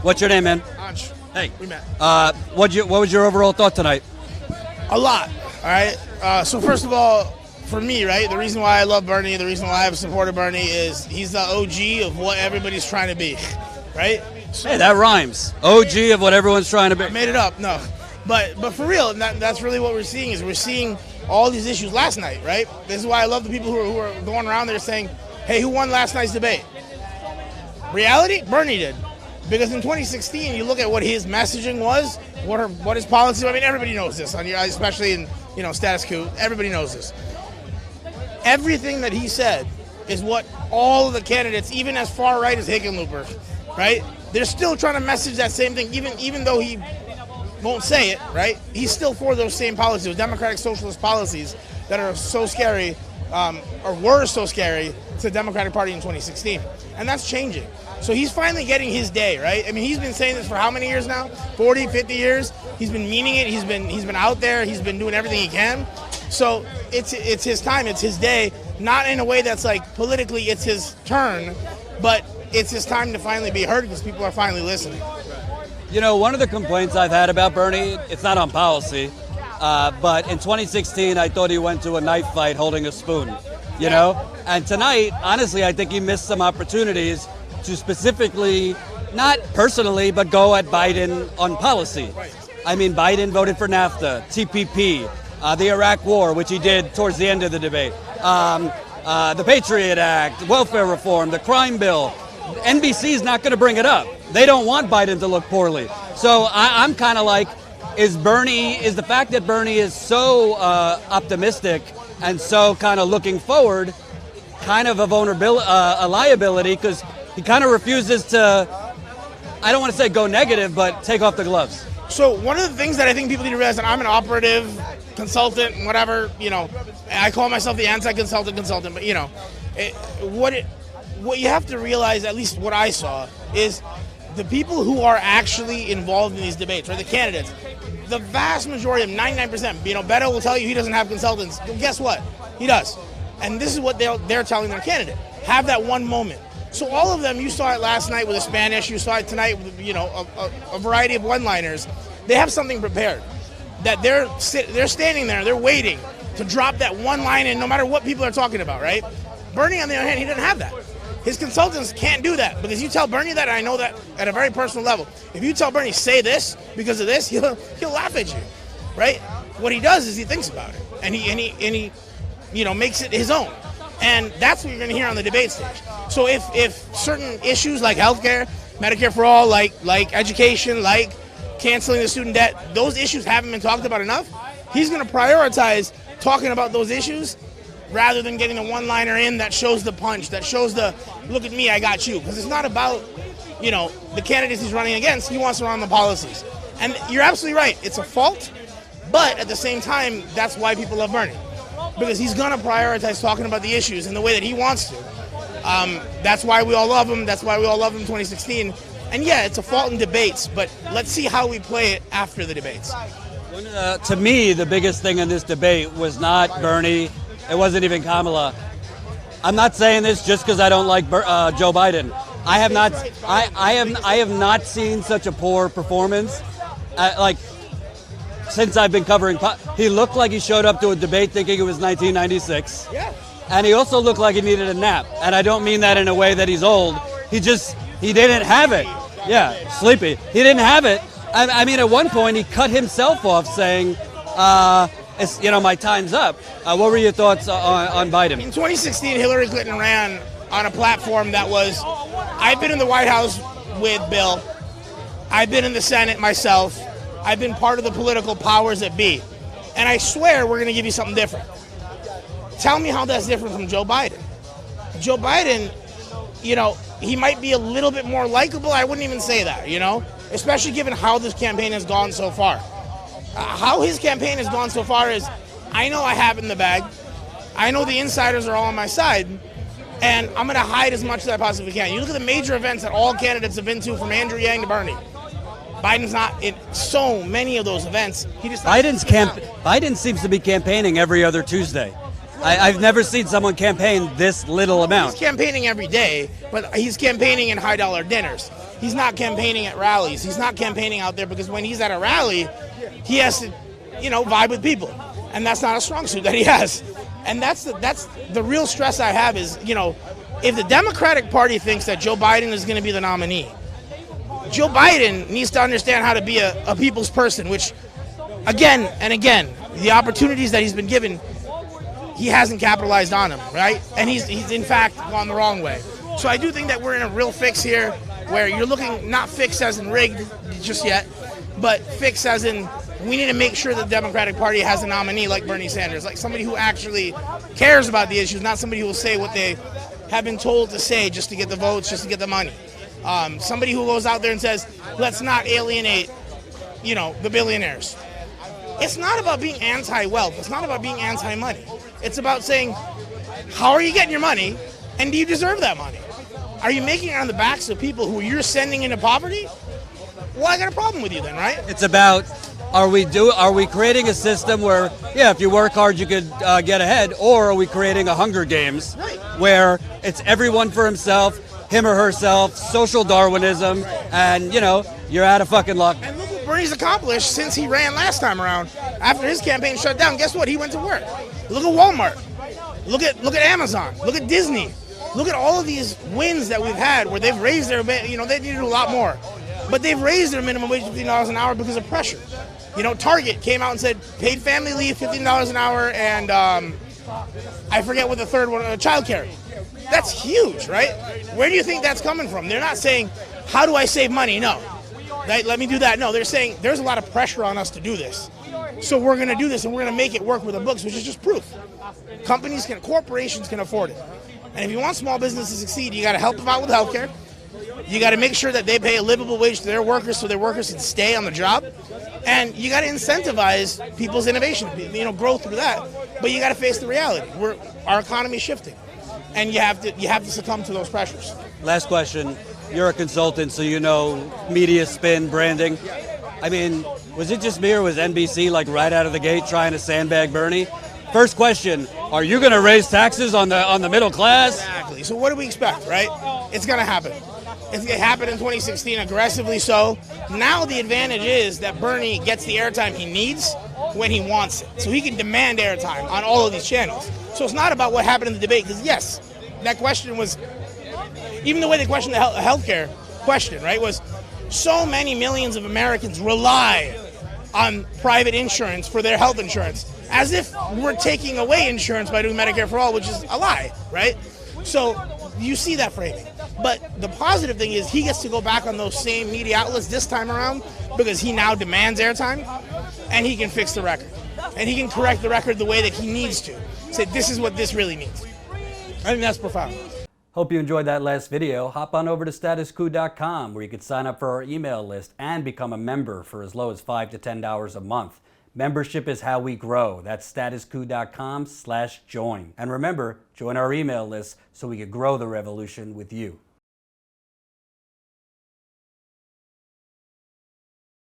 What's your name, man? Ansh. Hey. We met. What was your overall thought tonight? A lot. All right. So first of all, for me, right, the reason why I love Bernie, the reason why I've supported Bernie is he's the OG of what everybody's trying to be, right? So, Hey, that rhymes. OG of what everyone's trying to be. I made it up. No, but for real, that's really what we're seeing. Is we're seeing all these issues last night, right? This is why I love the people who are going around there saying, "Hey, who won last night's debate?" Reality, Bernie did. Because in 2016, you look at what his messaging was, what his policy. I mean, everybody knows this, especially in status quo. Everybody knows this. Everything that he said is what all of the candidates, even as far right as Hickenlooper, right? They're still trying to message that same thing, even though he won't say it, right? He's still for those same policies, those democratic socialist policies that are so scary, or were so scary to the Democratic Party in 2016. And that's changing. So he's finally getting his day, right? I mean, he's been saying this for how many years now? 40, 50 years? He's been meaning it. He's been out there. He's been doing everything he can. So it's his time. It's his day. Not in a way that's like politically it's his turn, but it's his time to finally be heard because people are finally listening. You know, one of the complaints I've had about Bernie, it's not on policy, but in 2016, I thought he went to a knife fight holding a spoon, you know? And tonight, honestly, I think he missed some opportunities to specifically, not personally, but go at Biden on policy. I mean, Biden voted for NAFTA, TPP, the Iraq War, which he did towards the end of the debate, the Patriot Act, welfare reform, the crime bill. NBC is not going to bring it up. They don't want Biden to look poorly. So I'm kind of like, is the fact that Bernie is so optimistic and so kind of looking forward kind of a vulnerability, a liability, because he kind of refuses to, I don't want to say go negative, but take off the gloves. So one of the things that I think people need to realize, that I'm an operative consultant, whatever, I call myself the anti-consultant, but what you have to realize, at least what I saw, is the people who are actually involved in these debates, or the candidates, the vast majority of 99%, Beto will tell you he doesn't have consultants. Well, guess what? He does. And this is what they're telling their candidate. Have that one moment. So all of them, you saw it last night with the Spanish, you saw it tonight with, a variety of one-liners. They have something prepared. That they're standing there, they're waiting to drop that one line in no matter what people are talking about, right? Bernie, on the other hand, he doesn't have that. His consultants can't do that, because you tell Bernie that, and I know that at a very personal level, if you tell Bernie, say this because of this, he'll laugh at you, right? What he does is he thinks about it, and he makes it his own. And that's what you're going to hear on the debate stage. So if certain issues like healthcare, Medicare for all, like education, like canceling the student debt, those issues haven't been talked about enough, he's going to prioritize talking about those issues rather than getting the one-liner in that shows the punch, that shows the, look at me, I got you. Because it's not about, the candidates he's running against. He wants to run the policies. And you're absolutely right. It's a fault, but at the same time, that's why people love Bernie. Because he's going to prioritize talking about the issues in the way that he wants to. That's why we all love him. That's why we all love him in 2016. And yeah, it's a fault in debates, but let's see how we play it after the debates. To me, the biggest thing in this debate was not Bernie. It wasn't even Kamala. I'm not saying this just because I don't like Joe Biden. I have not seen such a poor performance. Since I've been covering, he looked like he showed up to a debate thinking it was 1996. Yeah. And he also looked like he needed a nap. And I don't mean that in a way that he's old. He didn't have it. Yeah, sleepy. He didn't have it. I mean, at one point he cut himself off saying, my time's up. What were your thoughts on Biden? In 2016, Hillary Clinton ran on a platform that was, I've been in the White House with Bill. I've been in the Senate myself. I've been part of the political powers that be. And I swear we're going to give you something different. Tell me how that's different from Joe Biden. Joe Biden, he might be a little bit more likable. I wouldn't even say that, especially given how this campaign has gone so far. How his campaign has gone so far is, I know I have it in the bag. I know the insiders are all on my side, and I'm going to hide as much as I possibly can. You look at the major events that all candidates have been to, from Andrew Yang to Bernie. Biden's not in so many of those events. Biden seems to be campaigning every other Tuesday. I've never seen someone campaign this little amount. He's campaigning every day, but he's campaigning in high-dollar dinners. He's not campaigning at rallies. He's not campaigning out there because when he's at a rally, he has to, vibe with people, and that's not a strong suit that he has. And that's the real stress I have is, if the Democratic Party thinks that Joe Biden is going to be the nominee, Joe Biden needs to understand how to be a people's person, which, again and again, the opportunities that he's been given, he hasn't capitalized on them, right? And he's in fact gone the wrong way. So I do think that we're in a real fix here, where you're looking not fix as in rigged just yet, but fix as in we need to make sure the Democratic Party has a nominee like Bernie Sanders, like somebody who actually cares about the issues, not somebody who will say what they have been told to say just to get the votes, just to get the money. Somebody who goes out there and says, let's not alienate, the billionaires. It's not about being anti-wealth. It's not about being anti-money. It's about saying, how are you getting your money, and do you deserve that money? Are you making it on the backs of people who you're sending into poverty? Well, I got a problem with you then, right? It's about, are we creating a system where, if you work hard, you could get ahead, or are we creating a Hunger Games where it's everyone for himself, him or herself, social Darwinism, and, you're out of fucking luck. And look what Bernie's accomplished since he ran last time around. After his campaign shut down, guess what? He went to work. Look at Walmart. Look at Amazon. Look at Disney. Look at all of these wins that we've had where they've raised their, they need to do a lot more. But they've raised their minimum wage to $15 an hour because of pressure. Target came out and said paid family leave $15 an hour, and I forget what the third one, childcare. That's huge, right? Where do you think that's coming from? They're not saying, how do I save money? No. Let me do that. No, they're saying there's a lot of pressure on us to do this. So we're going to do this, and we're going to make it work with the books, which is just proof. Corporations can afford it. And if you want small business to succeed, you got to help them out with healthcare. You got to make sure that they pay a livable wage to their workers so their workers can stay on the job. And you got to incentivize people's innovation, grow through that. But you got to face the reality. Our economy is shifting, and you have to succumb to those pressures. Last question. You're a consultant, so you know media spin, branding. I mean, was it just me, or was NBC right out of the gate trying to sandbag Bernie? First question, are you going to raise taxes on the middle class? Exactly. So what do we expect, right? It's going to happen. It happened in 2016, aggressively so. Now the advantage is that Bernie gets the airtime he needs when he wants it. So he can demand airtime on all of these channels. So it's not about what happened in the debate, because yes, that question was, even the way they questioned the healthcare question, right, was so many millions of Americans rely on private insurance for their health insurance, as if we're taking away insurance by doing Medicare for all, which is a lie, right? So you see that framing. But the positive thing is he gets to go back on those same media outlets this time around because he now demands airtime, and he can fix the record. And he can correct the record the way that he needs to. Say, this is what this really means. I think that's profound. Hope you enjoyed that last video. Hop on over to statuscoup.com where you can sign up for our email list and become a member for as low as $5 to $10 a month. Membership is how we grow. That's statuscoup.com/join. And remember, join our email list so we can grow the revolution with you.